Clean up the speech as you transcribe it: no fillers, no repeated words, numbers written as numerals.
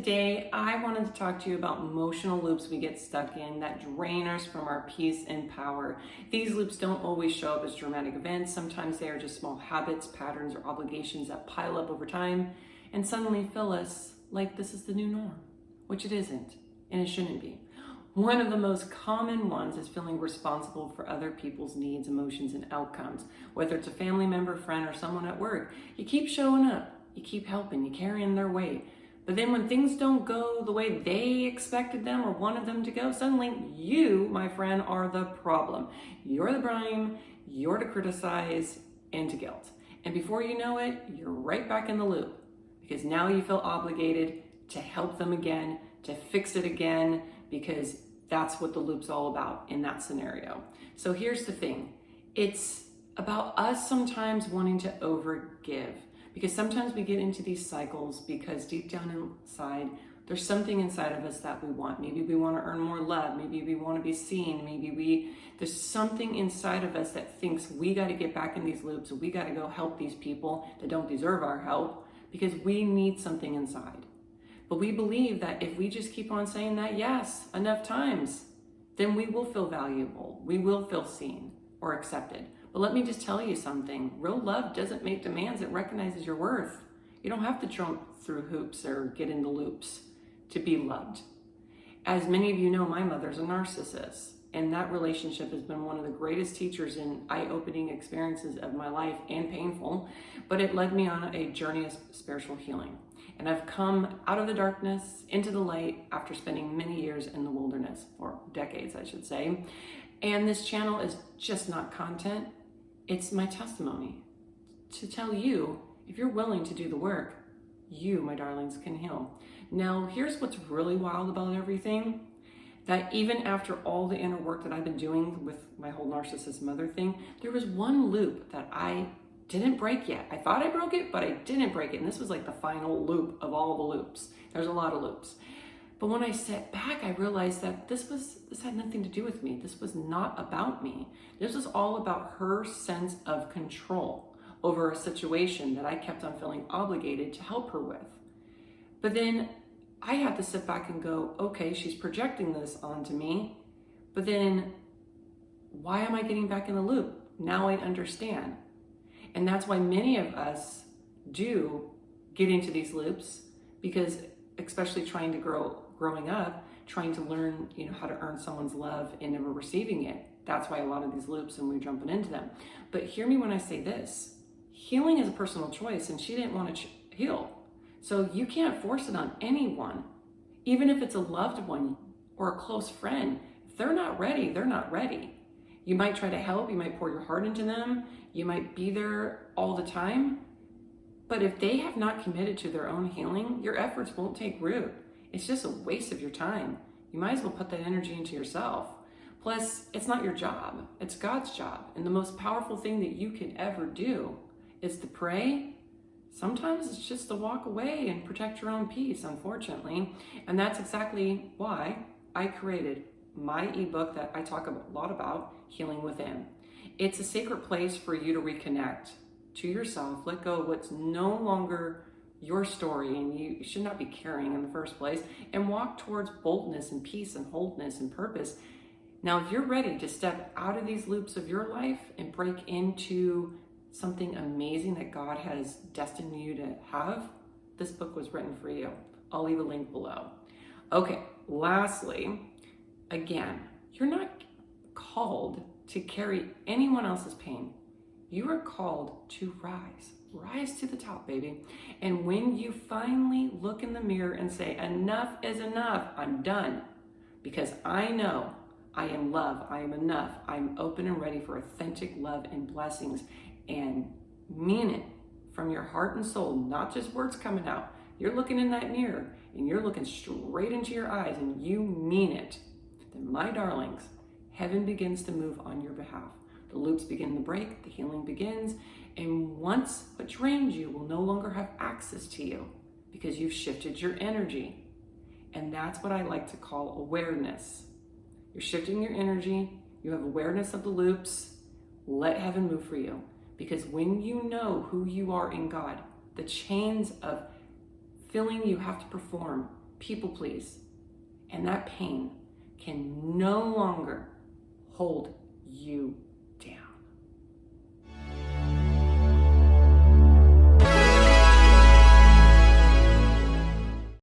today I wanted to talk to you about emotional loops we get stuck in that drain us from our peace and power. These loops don't always show up as dramatic events. Sometimes they are just small habits, patterns, or obligations that pile up over time and suddenly fill us like this is the new norm, which it isn't, and it shouldn't be. One of the most common ones is feeling responsible for other people's needs, emotions, and outcomes. Whether it's a family member, friend, or someone at work, you keep showing up, you keep helping, you carrying their weight. But then when things don't go the way they expected them or wanted them to go, suddenly you, my friend, are the problem. You're the blame, you're to criticize, and to guilt. And before you know it, you're right back in the loop because now you feel obligated to help them again, to fix it again, because that's what the loop's all about in that scenario. So here's the thing. It's about us sometimes wanting to overgive. Because sometimes we get into these cycles because deep down inside, there's something inside of us that we want. Maybe we want to earn more love. Maybe we want to be seen. There's something inside of us that thinks we got to get back in these loops. We got to go help these people that don't deserve our help because we need something inside. But we believe that if we just keep on saying that yes enough times, then we will feel valuable. We will feel seen or accepted. But let me just tell you something. Real love doesn't make demands. It recognizes your worth. You don't have to jump through hoops or get into loops to be loved. As many of you know, my mother's a narcissist. And that relationship has been one of the greatest teachers and eye-opening experiences of my life, and painful. But it led me on a journey of spiritual healing. And I've come out of the darkness into the light after spending many years in the wilderness, or decades, I should say. And this channel is just not content. It's my testimony to tell you, if you're willing to do the work, you, my darlings, can heal. Now, here's what's really wild about everything, that even after all the inner work that I've been doing with my whole narcissist mother thing, there was one loop that I didn't break yet. I thought I broke it, but I didn't break it. And this was like the final loop of all the loops. There's a lot of loops. But when I sat back, I realized that this had nothing to do with me. This was not about me. This was all about her sense of control over a situation that I kept on feeling obligated to help her with. But then I had to sit back and go, okay, she's projecting this onto me, but then why am I getting back in the loop? Now I understand. And that's why many of us do get into these loops, because especially growing up, trying to learn, how to earn someone's love and never receiving it. That's why a lot of these loops and we're jumping into them. But hear me when I say this. Healing is a personal choice, and she didn't want to heal. So you can't force it on anyone, even if it's a loved one or a close friend. If they're not ready, they're not ready. You might try to help, you might pour your heart into them, you might be there all the time, but if they have not committed to their own healing, your efforts won't take root. It's just a waste of your time. You might as well put that energy into yourself. Plus, it's not your job, it's God's job. And the most powerful thing that you can ever do is to pray. Sometimes it's just to walk away and protect your own peace, unfortunately. And that's exactly why I created my ebook that I talk a lot about, Healing Within. It's a sacred place for you to reconnect to yourself, let go of what's no longer your story and you should not be carrying in the first place, and walk towards boldness and peace and wholeness and purpose. Now, if you're ready to step out of these loops of your life and break into something amazing that God has destined you to have, this book was written for you. I'll leave a link below. Okay, lastly, again, you're not called to carry anyone else's pain. You are called to rise to the top, baby. And when you finally look in the mirror and say, enough is enough, I'm done, because I know I am love, I am enough, I'm open and ready for authentic love and blessings, and mean it from your heart and soul, not just words coming out. You're looking in that mirror and you're looking straight into your eyes and you mean it. Then, my darlings, heaven begins to move on your behalf. The loops begin to break, the healing begins, and once what drains you will no longer have access to you because you've shifted your energy. And that's what I like to call awareness. You're shifting your energy, you have awareness of the loops, let heaven move for you. Because when you know who you are in God, the chains of feeling you have to perform people please, and that pain can no longer hold you